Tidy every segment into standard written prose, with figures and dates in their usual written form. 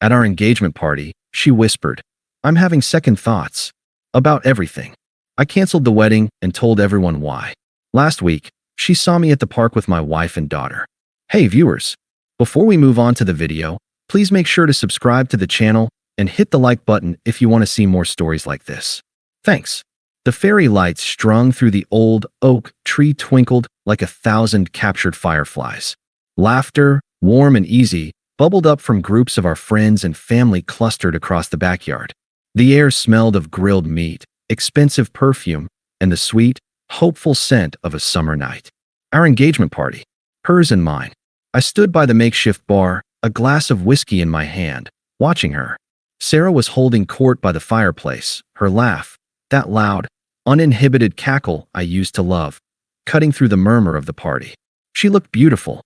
At our engagement party, she whispered, "I'm having second thoughts about everything." I canceled the wedding and told everyone why. Last week, she saw me at the park with my wife and daughter. Hey viewers, before we move on to the video, please make sure to subscribe to the channel and hit the like button if you want to see more stories like this. Thanks. The fairy lights strung through the old oak tree twinkled like 1,000 captured fireflies. Laughter, warm and easy, bubbled up from groups of our friends and family clustered across the backyard. The air smelled of grilled meat, expensive perfume, and the sweet, hopeful scent of a summer night. Our engagement party, hers and mine. I stood by the makeshift bar, a glass of whiskey in my hand, watching her. Sarah was holding court by the fireplace, her laugh, that loud, uninhibited cackle I used to love, cutting through the murmur of the party. She looked beautiful.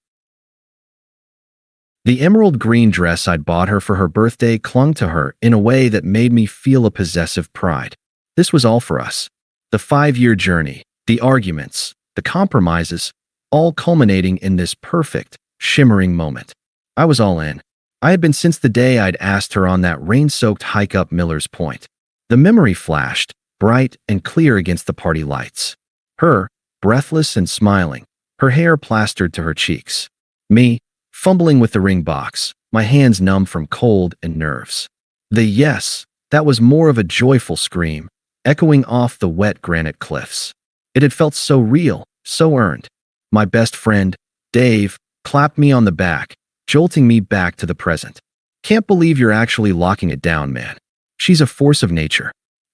The emerald green dress I'd bought her for her birthday clung to her in a way that made me feel a possessive pride. This was all for us. The 5-year journey, the arguments, the compromises, all culminating in this perfect, shimmering moment. I was all in. I had been since the day I'd asked her on that rain-soaked hike up Miller's Point. The memory flashed, bright and clear against the party lights. Her, breathless and smiling, her hair plastered to her cheeks. Me, fumbling with the ring box, my hands numb from cold and nerves. The yes, that was more of a joyful scream, echoing off the wet granite cliffs. It had felt so real, so earned. My best friend, Dave, clapped me on the back, jolting me back to the present. "Can't believe you're actually locking it down, man. She's a force of nature.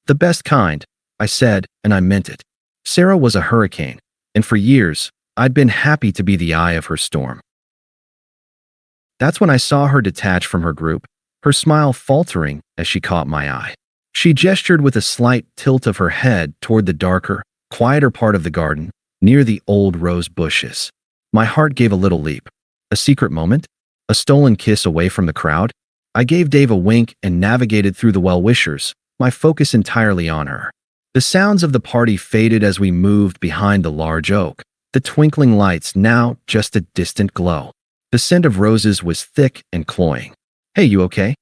The best kind," I said, and I meant it. Sarah was a hurricane, and for years, I'd been happy to be the eye of her storm. That's when I saw her detach from her group, her smile faltering as she caught my eye. She gestured with a slight tilt of her head toward the darker, quieter part of the garden, near the old rose bushes. My heart gave a little leap. A secret moment? A stolen kiss away from the crowd? I gave Dave a wink and navigated through the well-wishers, my focus entirely on her. The sounds of the party faded as we moved behind the large oak, the twinkling lights now just a distant glow. The scent of roses was thick and cloying. "Hey, you okay?"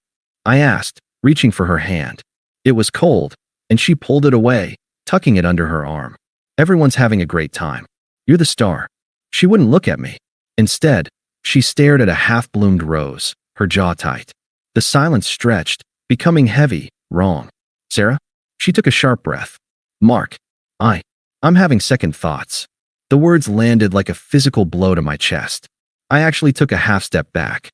I asked, reaching for her hand. It was cold, and she pulled it away, tucking it under her arm. "Everyone's having a great time. You're the star." She wouldn't look at me. Instead, she stared at a half-bloomed rose, her jaw tight. The silence stretched, becoming heavy, wrong. "Sarah?" She took a sharp breath. "Mark, I'm having second thoughts." The words landed like a physical blow to my chest. I actually took a half step back.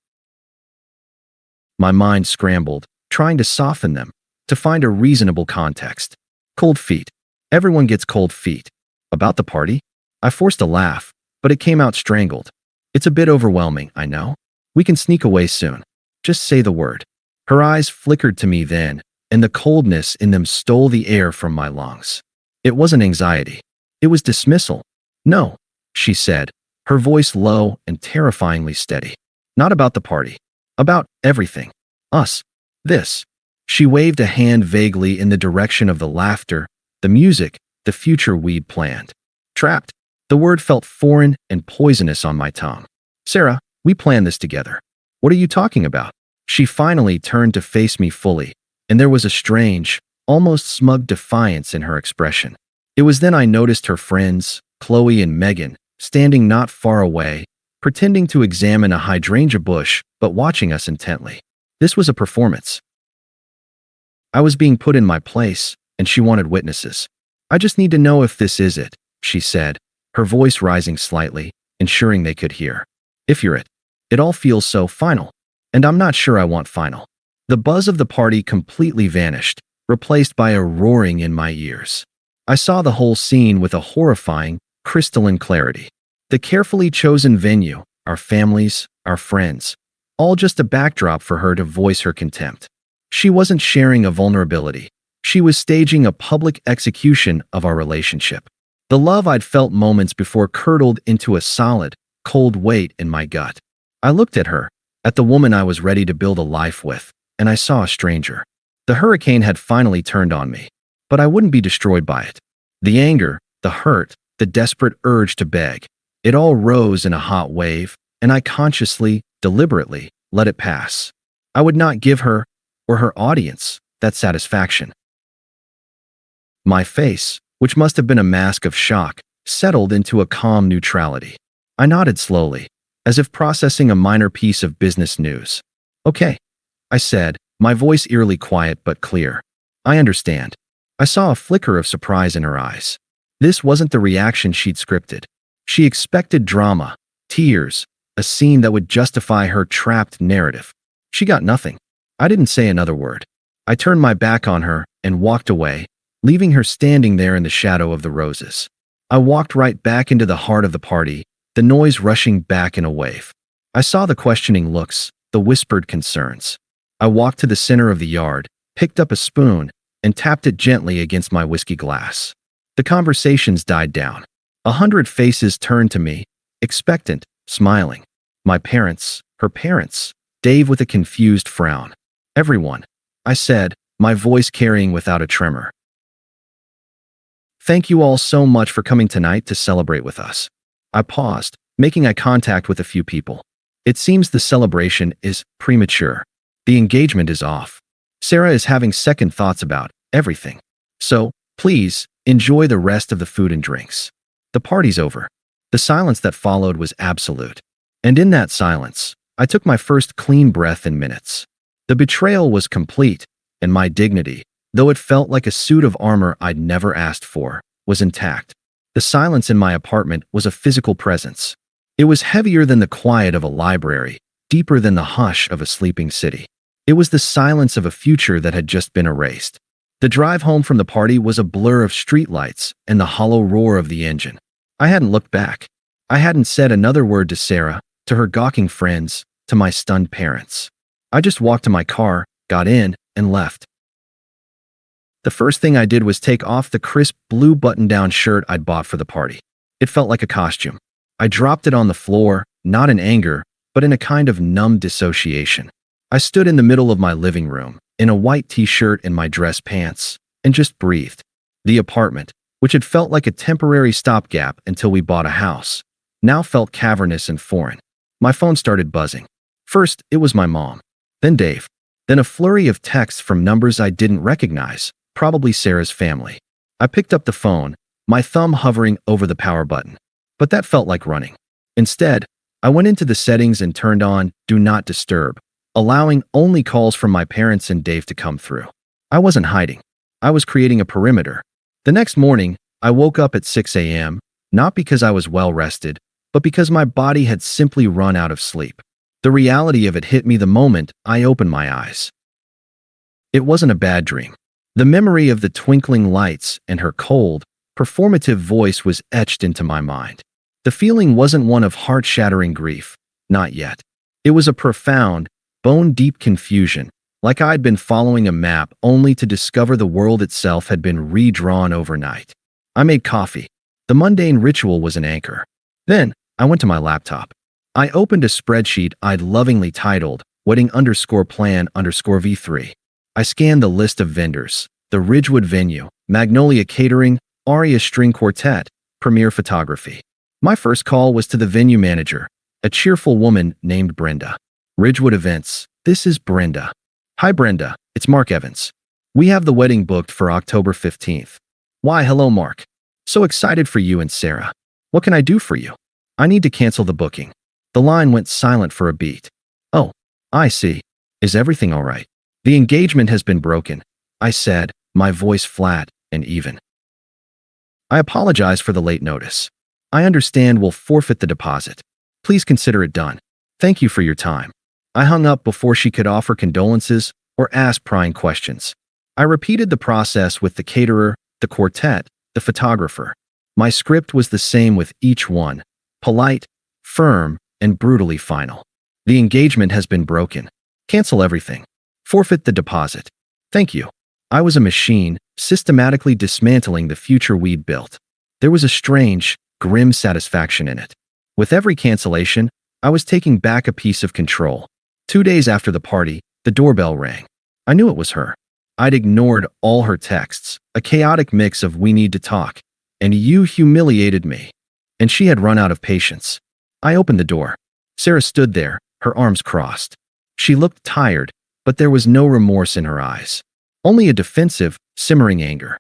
My mind scrambled, trying to soften them, to find a reasonable context. Cold feet. Everyone gets cold feet. About the party? I forced a laugh, but it came out strangled. "It's a bit overwhelming, I know. We can sneak away soon. Just say the word." Her eyes flickered to me then, and the coldness in them stole the air from my lungs. It wasn't anxiety. It was dismissal. "No," she said, her voice low and terrifyingly steady. "Not about the party. About everything. Us. This." She waved a hand vaguely in the direction of the laughter, the music, the future we'd planned. Trapped. The word felt foreign and poisonous on my tongue. "Sarah, we planned this together." "What are you talking about?" She finally turned to face me fully, and there was a strange, almost smug defiance in her expression. It was then I noticed her friends, Qley and Megan, standing not far away, pretending to examine a hydrangea bush, but watching us intently. This was a performance. I was being put in my place, and she wanted witnesses. "I just need to know if this is it," she said, her voice rising slightly, ensuring they could hear. "If you're it. It all feels so final. And I'm not sure I want final." The buzz of the party completely vanished, replaced by a roaring in my ears. I saw the whole scene with a horrifying, crystalline clarity. The carefully chosen venue, our families, our friends, all just a backdrop for her to voice her contempt. She wasn't sharing a vulnerability. She was staging a public execution of our relationship. The love I'd felt moments before curdled into a solid, cold weight in my gut. I looked at her, at the woman I was ready to build a life with, and I saw a stranger. The hurricane had finally turned on me, but I wouldn't be destroyed by it. The anger, the hurt, the desperate urge to beg, it all rose in a hot wave, and I consciously, deliberately, let it pass. I would not give her, or her audience, that satisfaction. My face, which must have been a mask of shock, settled into a calm neutrality. I nodded slowly, as if processing a minor piece of business news. Okay, I said, my voice eerily quiet but clear. I understand. I saw a flicker of surprise in her eyes. This wasn't the reaction she'd scripted. She expected drama, tears, a scene that would justify her trapped narrative. She got nothing. I didn't say another word. I turned my back on her and walked away, leaving her standing there in the shadow of the roses. I walked right back into the heart of the party, the noise rushing back in a wave. I saw the questioning looks, the whispered concerns. I walked to the center of the yard, picked up a spoon, and tapped it gently against my whiskey glass. The conversations died down. 100 faces turned to me, expectant, smiling. My parents, her parents, Dave with a confused frown. Everyone, I said, my voice carrying without a tremor. Thank you all so much for coming tonight to celebrate with us. I paused, making eye contact with a few people. It seems the celebration is premature. The engagement is off. Sarah is having second thoughts about everything. So, please, enjoy the rest of the food and drinks. The party's over. The silence that followed was absolute. And in that silence, I took my first clean breath in minutes. The betrayal was complete, and my dignity, though it felt like a suit of armor I'd never asked for, was intact. The silence in my apartment was a physical presence. It was heavier than the quiet of a library, deeper than the hush of a sleeping city. It was the silence of a future that had just been erased. The drive home from the party was a blur of streetlights and the hollow roar of the engine. I hadn't looked back. I hadn't said another word to Sarah, to her gawking friends, to my stunned parents. I just walked to my car, got in, and left. The first thing I did was take off the crisp blue button-down shirt I'd bought for the party. It felt like a costume. I dropped it on the floor, not in anger, but in a kind of numb dissociation. I stood in the middle of my living room, in a white t-shirt and my dress pants, and just breathed. The apartment, which had felt like a temporary stopgap until we bought a house, now felt cavernous and foreign. My phone started buzzing. First, it was my mom, then Dave, then a flurry of texts from numbers I didn't recognize, probably Sarah's family. I picked up the phone, my thumb hovering over the power button. But that felt like running. Instead, I went into the settings and turned on Do Not Disturb, allowing only calls from my parents and Dave to come through. I wasn't hiding. I was creating a perimeter. The next morning, I woke up at 6 a.m., not because I was well rested, but because my body had simply run out of sleep. The reality of it hit me the moment I opened my eyes. It wasn't a bad dream. The memory of the twinkling lights and her cold, performative voice was etched into my mind. The feeling wasn't one of heart-shattering grief, not yet. It was a profound, bone-deep confusion, like I'd been following a map only to discover the world itself had been redrawn overnight. I made coffee. The mundane ritual was an anchor. Then, I went to my laptop. I opened a spreadsheet I'd lovingly titled Wedding_Plan_V3. I scanned the list of vendors, the Ridgewood venue, Magnolia Catering, Aria String Quartet, Premier Photography. My first call was to the venue manager, a cheerful woman named Brenda. Ridgewood Events, this is Brenda. Hi Brenda, it's Mark Evans. We have the wedding booked for October 15th. Why, hello Mark. So excited for you and Sarah. What can I do for you? I need to cancel the booking. The line went silent for a beat. Oh, I see. Is everything all right? The engagement has been broken, I said, my voice flat and even. I apologize for the late notice. I understand we'll forfeit the deposit. Please consider it done. Thank you for your time. I hung up before she could offer condolences or ask prying questions. I repeated the process with the caterer, the quartet, the photographer. My script was the same with each one, polite, firm, and brutally final. The engagement has been broken. Cancel everything. Forfeit the deposit. Thank you. I was a machine, systematically dismantling the future we'd built. There was a strange, grim satisfaction in it. With every cancellation, I was taking back a piece of control. 2 days after the party, the doorbell rang. I knew it was her. I'd ignored all her texts, a chaotic mix of "we need to talk" and "you humiliated me." And she had run out of patience. I opened the door. Sarah stood there, her arms crossed. She looked tired, but there was no remorse in her eyes. Only a defensive, simmering anger.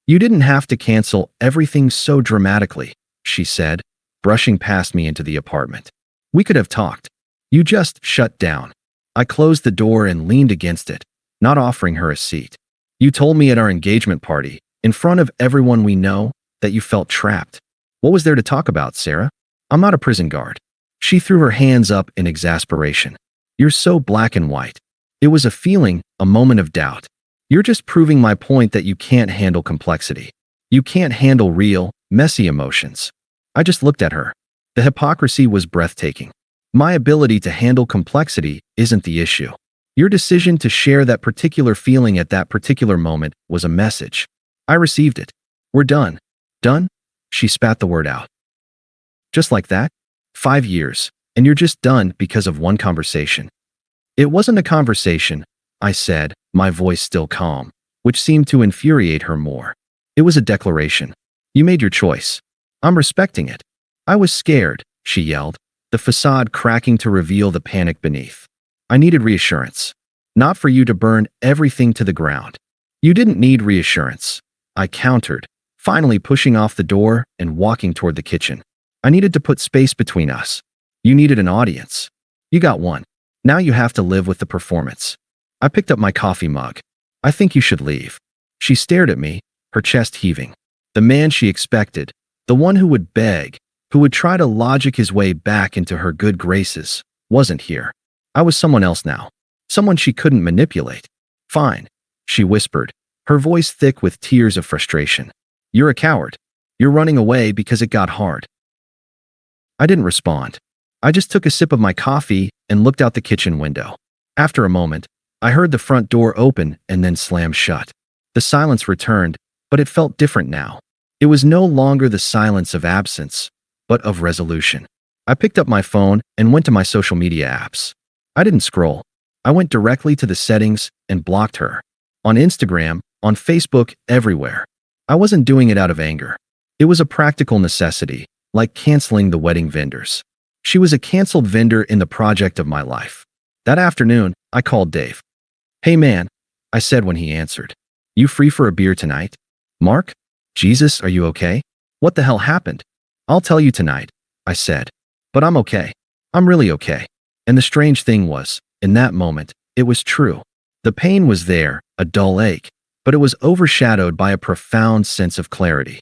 "You didn't have to cancel everything so dramatically," she said, brushing past me into the apartment. "We could have talked. You just shut down." I closed the door and leaned against it, not offering her a seat. "You told me at our engagement party, in front of everyone we know, that you felt trapped. What was there to talk about, Sarah? I'm not a prison guard." She threw her hands up in exasperation. "You're so black and white." It was a feeling, a moment of doubt. "You're just proving my point that you can't handle complexity. You can't handle real, messy emotions." I just looked at her. The hypocrisy was breathtaking. My ability to handle complexity isn't the issue. Your decision to share that particular feeling at that particular moment was a message. I received it. "We're done." "Done?" She spat the word out. "Just like that? 5 years, and you're just done because of one conversation." "It wasn't a conversation," I said, my voice still calm, which seemed to infuriate her more. "It was a declaration. You made your choice. I'm respecting it." "I was scared," she yelled, the facade cracking to reveal the panic beneath. "I needed reassurance. Not for you to burn everything to the ground." "You didn't need reassurance," I countered, finally pushing off the door and walking toward the kitchen. "I needed to put space between us. You needed an audience. You got one. Now you have to live with the performance." I picked up my coffee mug. "I think you should leave." She stared at me, her chest heaving. The man she expected, the one who would beg, who would try to logic his way back into her good graces, wasn't here. I was someone else now. Someone she couldn't manipulate. "Fine," she whispered, her voice thick with tears of frustration. "You're a coward. You're running away because it got hard." I didn't respond. I just took a sip of my coffee and looked out the kitchen window. After a moment, I heard the front door open and then slam shut. The silence returned, but it felt different now. It was no longer the silence of absence, but of resolution. I picked up my phone and went to my social media apps. I didn't scroll. I went directly to the settings and blocked her. On Instagram, on Facebook, everywhere. I wasn't doing it out of anger. It was a practical necessity, like canceling the wedding vendors. She was a canceled vendor in the project of my life. That afternoon, I called Dave. "Hey man," I said when he answered. "You free for a beer tonight?" "Mark? Jesus, are you okay? What the hell happened?" "I'll tell you tonight," I said. "But I'm okay. I'm really okay." And the strange thing was, in that moment, it was true. The pain was there, a dull ache, but it was overshadowed by a profound sense of clarity.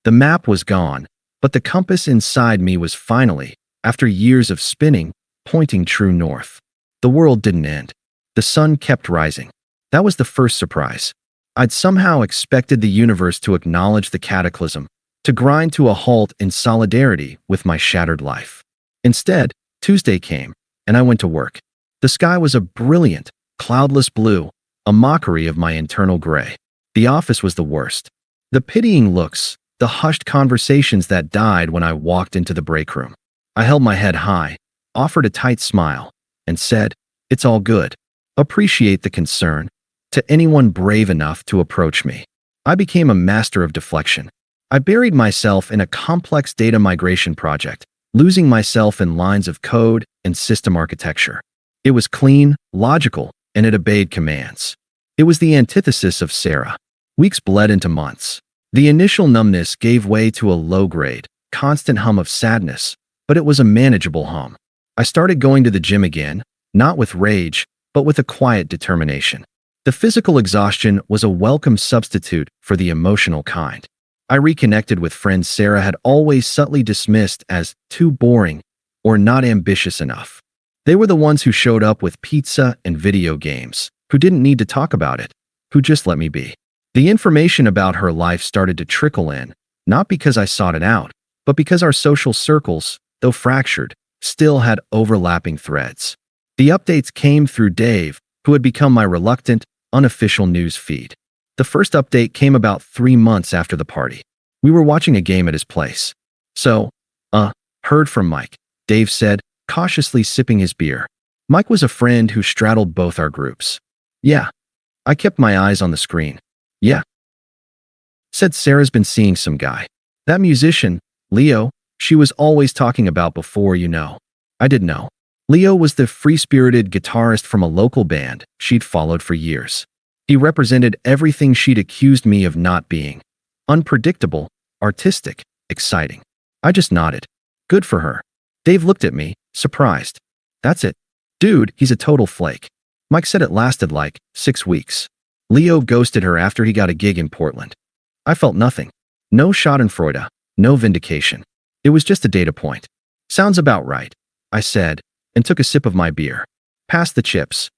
The map was gone, but the compass inside me was finally, after years of spinning, pointing true north. The world didn't end. The sun kept rising. That was the first surprise. I'd somehow expected the universe to acknowledge the cataclysm, to grind to a halt in solidarity with my shattered life. Instead, Tuesday came, and I went to work. The sky was a brilliant, cloudless blue, a mockery of my internal gray. The office was the worst. The pitying looks, the hushed conversations that died when I walked into the break room. I held my head high, offered a tight smile, and said, "It's all good. Appreciate the concern," to anyone brave enough to approach me. I became a master of deflection. I buried myself in a complex data migration project, losing myself in lines of code and system architecture. It was clean, logical, and it obeyed commands. It was the antithesis of Sarah. Weeks bled into months. The initial numbness gave way to a low-grade, constant hum of sadness, but it was a manageable hum. I started going to the gym again, not with rage, but with a quiet determination. The physical exhaustion was a welcome substitute for the emotional kind. I reconnected with friends Sarah had always subtly dismissed as too boring or not ambitious enough. They were the ones who showed up with pizza and video games, who didn't need to talk about it, who just let me be. The information about her life started to trickle in, not because I sought it out, but because our social circles, though fractured, still had overlapping threads. The updates came through Dave, who had become my reluctant, unofficial news feed. The first update came about 3 months after the party. We were watching a game at his place. "So, heard from Mike," Dave said, cautiously sipping his beer. Mike was a friend who straddled both our groups. "Yeah." I kept my eyes on the screen. "Yeah." Said Sarah's been seeing some guy. That musician, Leo, she was always talking about before, you know. I didn't know. Leo was the free-spirited guitarist from a local band she'd followed for years. He represented everything she'd accused me of not being: unpredictable, artistic, exciting. I just nodded. Good for her. Dave looked at me, surprised. That's it. Dude, he's a total flake. Mike said it lasted like 6 weeks. Leo ghosted her after he got a gig in Portland. I felt nothing. No schadenfreude, no vindication. It was just a data point. Sounds about right, I said, and took a sip of my beer. Past the chips.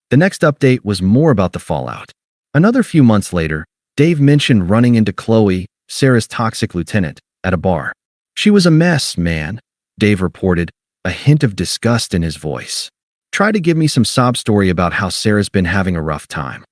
The next update was more about the fallout. Another few months later, Dave mentioned running into Qley, Sarah's toxic lieutenant, at a bar. She was a mess, man, Dave reported, a hint of disgust in his voice. Try to give me some sob story about how Sarah's been having a rough time.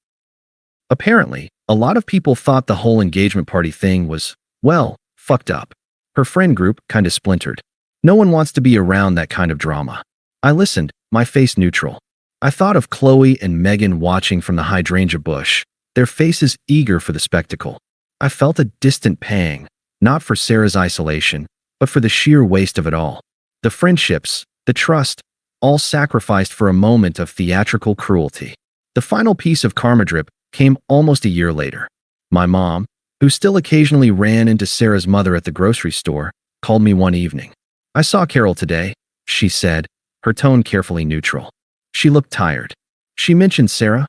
Apparently, a lot of people thought the whole engagement party thing was, well, fucked up. Her friend group kinda splintered. No one wants to be around that kind of drama. I listened, my face neutral. I thought of Qley and Megan watching from the hydrangea bush, their faces eager for the spectacle. I felt a distant pang, not for Sarah's isolation, but for the sheer waste of it all. The friendships, the trust, all sacrificed for a moment of theatrical cruelty. The final piece of karma drip came almost a year later. My mom, who still occasionally ran into Sarah's mother at the grocery store, called me one evening. I saw Carol today, she said, her tone carefully neutral. She looked tired. She mentioned Sarah?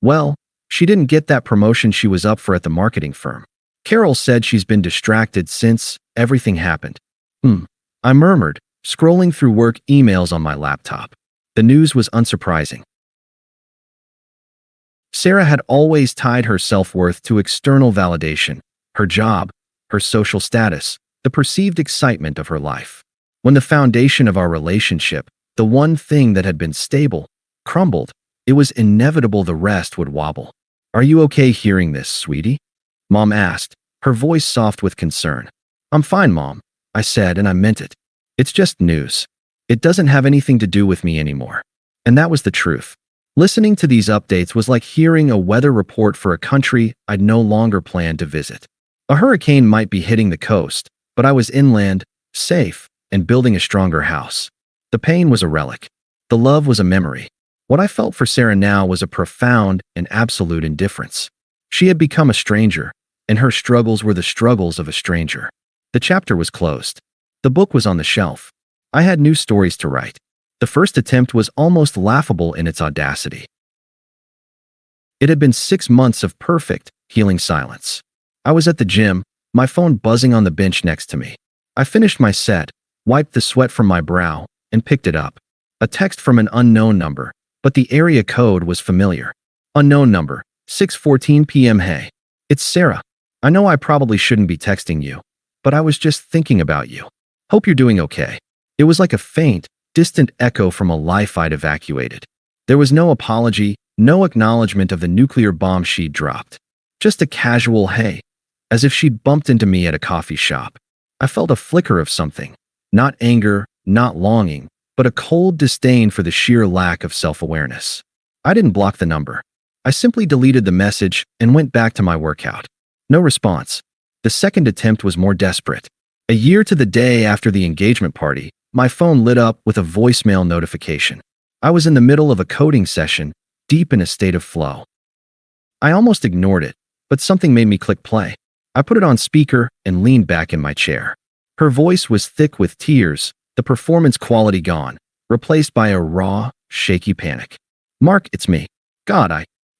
Well, she didn't get that promotion she was up for at the marketing firm. Carol said she's been distracted since everything happened. I murmured, scrolling through work emails on my laptop. The news was unsurprising. Sarah had always tied her self-worth to external validation, her job, her social status, the perceived excitement of her life. When the foundation of our relationship, the one thing that had been stable, crumbled, it was inevitable the rest would wobble. Are you okay hearing this, sweetie? Mom asked, her voice soft with concern. I'm fine, Mom, I said, and I meant it. It's just news. It doesn't have anything to do with me anymore. And that was the truth. Listening to these updates was like hearing a weather report for a country I'd no longer planned to visit. A hurricane might be hitting the coast, but I was inland, safe, and building a stronger house. The pain was a relic. The love was a memory. What I felt for Sarah now was a profound and absolute indifference. She had become a stranger, and her struggles were the struggles of a stranger. The chapter was closed. The book was on the shelf. I had new stories to write. The first attempt was almost laughable in its audacity. It had been 6 months of perfect, healing silence. I was at the gym, my phone buzzing on the bench next to me. I finished my set, wiped the sweat from my brow, and picked it up. A text from an unknown number, but the area code was familiar. Unknown number, 6:14 p.m. Hey, it's Sarah. I know I probably shouldn't be texting you, but I was just thinking about you. Hope you're doing okay. It was like a faint, distant echo from a life I'd evacuated. There was no apology, no acknowledgement of the nuclear bomb she'd dropped. Just a casual hey, as if she'd bumped into me at a coffee shop. I felt a flicker of something. Not anger, not longing, but a cold disdain for the sheer lack of self-awareness. I didn't block the number. I simply deleted the message and went back to my workout. No response. The second attempt was more desperate. A year to the day after the engagement party, my phone lit up with a voicemail notification. I was in the middle of a coding session, deep in a state of flow. I almost ignored it, but something made me click play. I put it on speaker and leaned back in my chair. Her voice was thick with tears, the performance quality gone, replaced by a raw, shaky panic. Mark, it's me. God,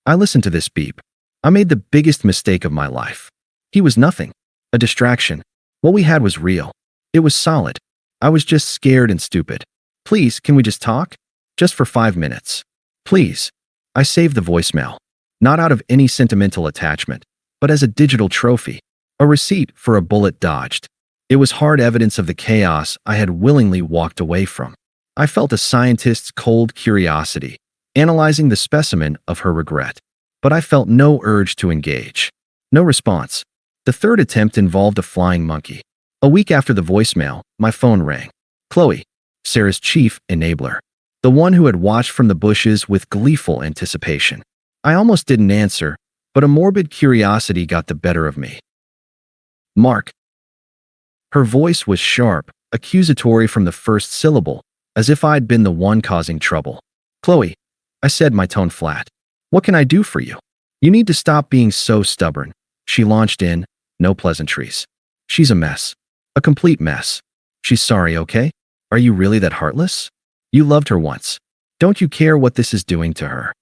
I listened to this beep. I made the biggest mistake of my life. He was nothing. A distraction. What we had was real. It was solid. I was just scared and stupid. Please, can we just talk? Just for 5 minutes. Please. I saved the voicemail. Not out of any sentimental attachment, but as a digital trophy. A receipt for a bullet dodged. It was hard evidence of the chaos I had willingly walked away from. I felt a scientist's cold curiosity, analyzing the specimen of her regret. But I felt no urge to engage. No response. The third attempt involved a flying monkey. A week after the voicemail, my phone rang. Qley, Sarah's chief enabler. The one who had watched from the bushes with gleeful anticipation. I almost didn't answer, but a morbid curiosity got the better of me. Mark. Her voice was sharp, accusatory from the first syllable, as if I'd been the one causing trouble. "Qley," I said, my tone flat. "What can I do for you?" "You need to stop being so stubborn," she launched in, no pleasantries. "She's a mess. A complete mess. She's sorry, okay? Are you really that heartless? You loved her once. Don't you care what this is doing to her?"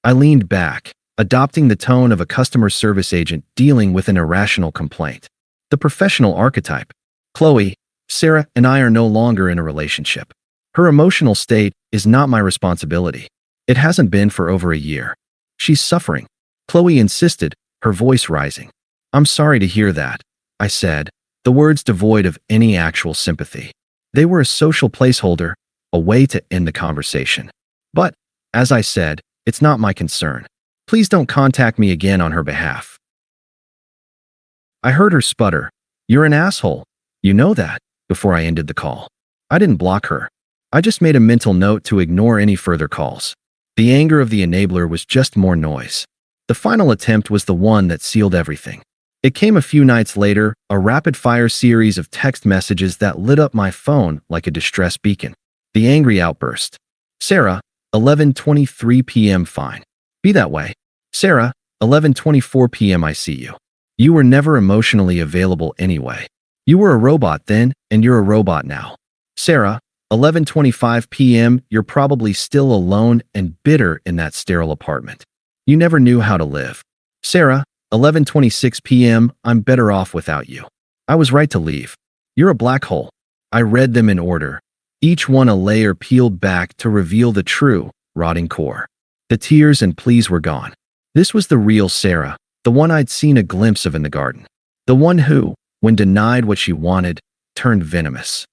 I leaned back, adopting the tone of a customer service agent dealing with an irrational complaint. The professional archetype. "Qley, Sarah and I are no longer in a relationship. Her emotional state is not my responsibility. It hasn't been for over a year. She's suffering." Qley insisted, her voice rising. "I'm sorry to hear that," I said, the words devoid of any actual sympathy. They were a social placeholder, a way to end the conversation. "But, as I said, it's not my concern. Please don't contact me again on her behalf." I heard her sputter, "You're an asshole. You know that," before I ended the call. I didn't block her. I just made a mental note to ignore any further calls. The anger of the enabler was just more noise. The final attempt was the one that sealed everything. It came a few nights later, a rapid-fire series of text messages that lit up my phone like a distress beacon. The angry outburst. "Sarah, 11:23 p.m. Fine. Be that way. Sarah, 11:24 p.m. I see you. You were never emotionally available anyway. You were a robot then, and you're a robot now. Sarah, 11:25 p.m. You're probably still alone and bitter in that sterile apartment. You never knew how to live. Sarah, 11:26 p.m. I'm better off without you. I was right to leave. You're a black hole." I read them in order, each one a layer peeled back to reveal the true, rotting core. The tears and pleas were gone. This was the real Sarah, the one I'd seen a glimpse of in the garden. The one who, when denied what she wanted, turned venomous.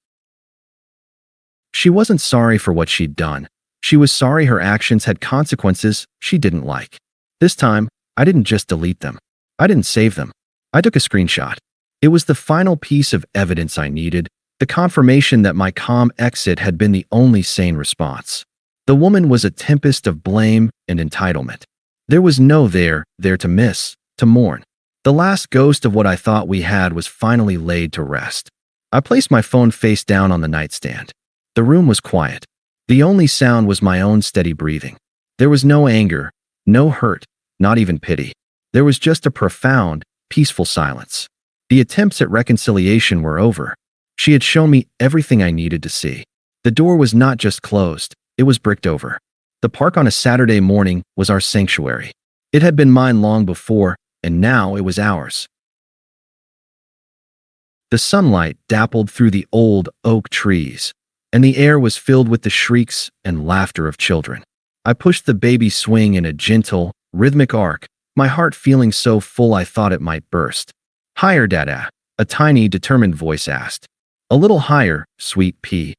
She wasn't sorry for what she'd done. She was sorry her actions had consequences she didn't like. This time, I didn't just delete them. I didn't save them. I took a screenshot. It was the final piece of evidence I needed, the confirmation that my calm exit had been the only sane response. The woman was a tempest of blame and entitlement. There was no there to miss, to mourn. The last ghost of what I thought we had was finally laid to rest. I placed my phone face down on the nightstand. The room was quiet. The only sound was my own steady breathing. There was no anger, no hurt, not even pity. There was just a profound, peaceful silence. The attempts at reconciliation were over. She had shown me everything I needed to see. The door was not just closed, it was bricked over. The park on a Saturday morning was our sanctuary. It had been mine long before, and now it was ours. The sunlight dappled through the old oak trees, and the air was filled with the shrieks and laughter of children. I pushed the baby swing in a gentle, rhythmic arc, my heart feeling so full I thought it might burst. "Higher, Dada," a tiny, determined voice asked. "A little higher, sweet pea,"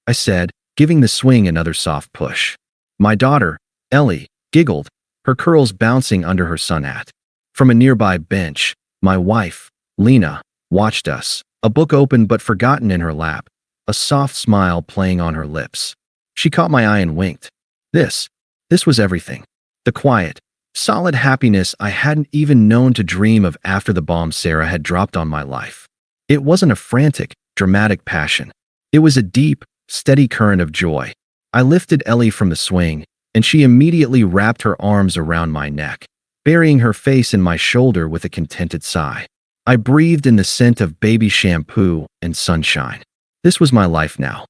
I said, giving the swing another soft push. My daughter, Ellie, giggled, her curls bouncing under her sun hat. From a nearby bench, my wife, Lena, watched us, a book open but forgotten in her lap, a soft smile playing on her lips. She caught my eye and winked. This was everything. The quiet, solid happiness I hadn't even known to dream of after the bomb Sarah had dropped on my life. It wasn't a frantic, dramatic passion. It was a deep, steady current of joy. I lifted Ellie from the swing, and she immediately wrapped her arms around my neck, burying her face in my shoulder with a contented sigh. I breathed in the scent of baby shampoo and sunshine. This was my life now.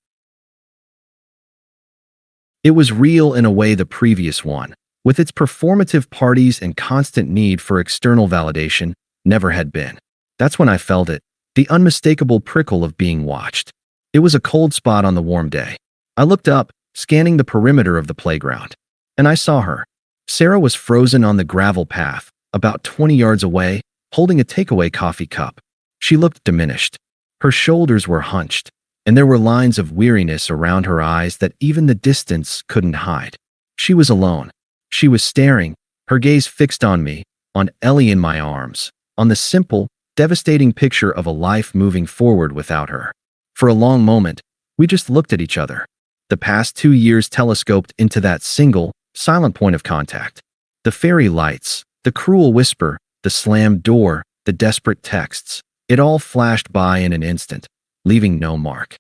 It was real in a way the previous one, with its performative parties and constant need for external validation, never had been. That's when I felt it, the unmistakable prickle of being watched. It was a cold spot on the warm day. I looked up, scanning the perimeter of the playground, and I saw her. Sarah was frozen on the gravel path, about 20 yards away, holding a takeaway coffee cup. She looked diminished. Her shoulders were hunched, and there were lines of weariness around her eyes that even the distance couldn't hide. She was alone. She was staring, her gaze fixed on me, on Ellie in my arms, on the simple, devastating picture of a life moving forward without her. For a long moment, we just looked at each other. The past 2 years telescoped into that single, silent point of contact. The fairy lights, the cruel whisper, the slammed door, the desperate texts, it all flashed by in an instant, leaving no mark.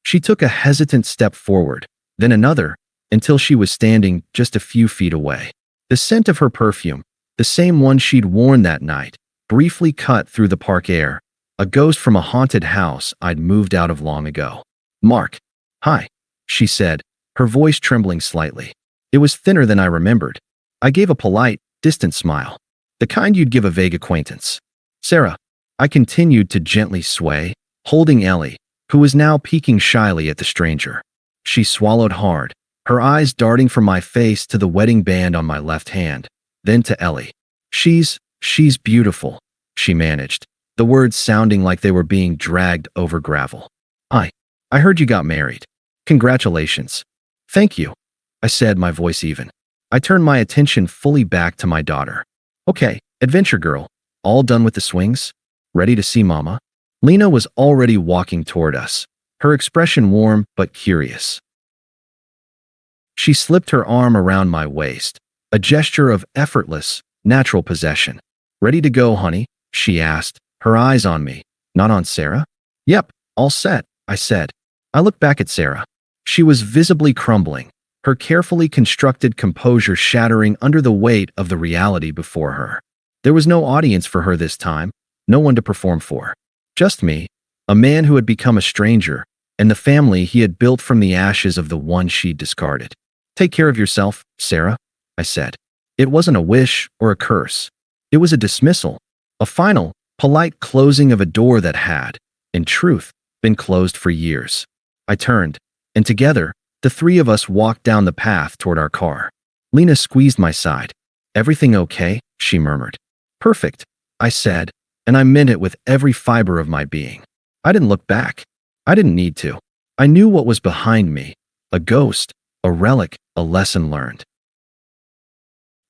She took a hesitant step forward, then another, until she was standing just a few feet away. The scent of her perfume, the same one she'd worn that night, briefly cut through the park air, a ghost from a haunted house I'd moved out of long ago. "Mark." "Hi," she said, her voice trembling slightly. It was thinner than I remembered. I gave a polite, distant smile, the kind you'd give a vague acquaintance. "Sarah." I continued to gently sway, holding Ellie, who was now peeking shyly at the stranger. She swallowed hard, her eyes darting from my face to the wedding band on my left hand, then to Ellie. She's beautiful," she managed, the words sounding like they were being dragged over gravel. I heard you got married. Congratulations." "Thank you," I said, my voice even. I turned my attention fully back to my daughter. "Okay, adventure girl, all done with the swings? Ready to see Mama?" Lena was already walking toward us, her expression warm but curious. She slipped her arm around my waist, a gesture of effortless, natural possession. "Ready to go, honey?" she asked, her eyes on me, not on Sarah. "Yep, all set," I said. I looked back at Sarah. She was visibly crumbling, her carefully constructed composure shattering under the weight of the reality before her. There was no audience for her this time, no one to perform for. Just me, a man who had become a stranger, and the family he had built from the ashes of the one she'd discarded. "Take care of yourself, Sarah," I said. It wasn't a wish or a curse. It was a dismissal, a final, polite closing of a door that had, in truth, been closed for years. I turned, and together, the three of us walked down the path toward our car. Lena squeezed my side. "Everything okay?" she murmured. "Perfect," I said, and I meant it with every fiber of my being. I didn't look back. I didn't need to. I knew what was behind me, a ghost, a relic, a lesson learned.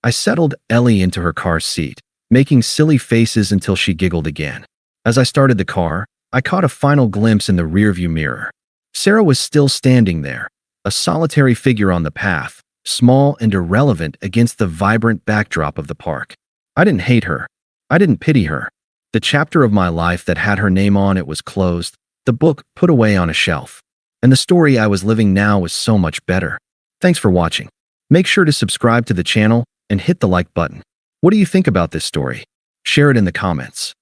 I settled Ellie into her car seat, making silly faces until she giggled again. As I started the car, I caught a final glimpse in the rearview mirror. Sarah was still standing there, a solitary figure on the path, small and irrelevant against the vibrant backdrop of the park. I didn't hate her. I didn't pity her. The chapter of my life that had her name on it was closed, the book put away on a shelf, and the story I was living now was so much better. Thanks for watching. Make sure to subscribe to the channel and hit the like button. What do you think about this story? Share it in the comments.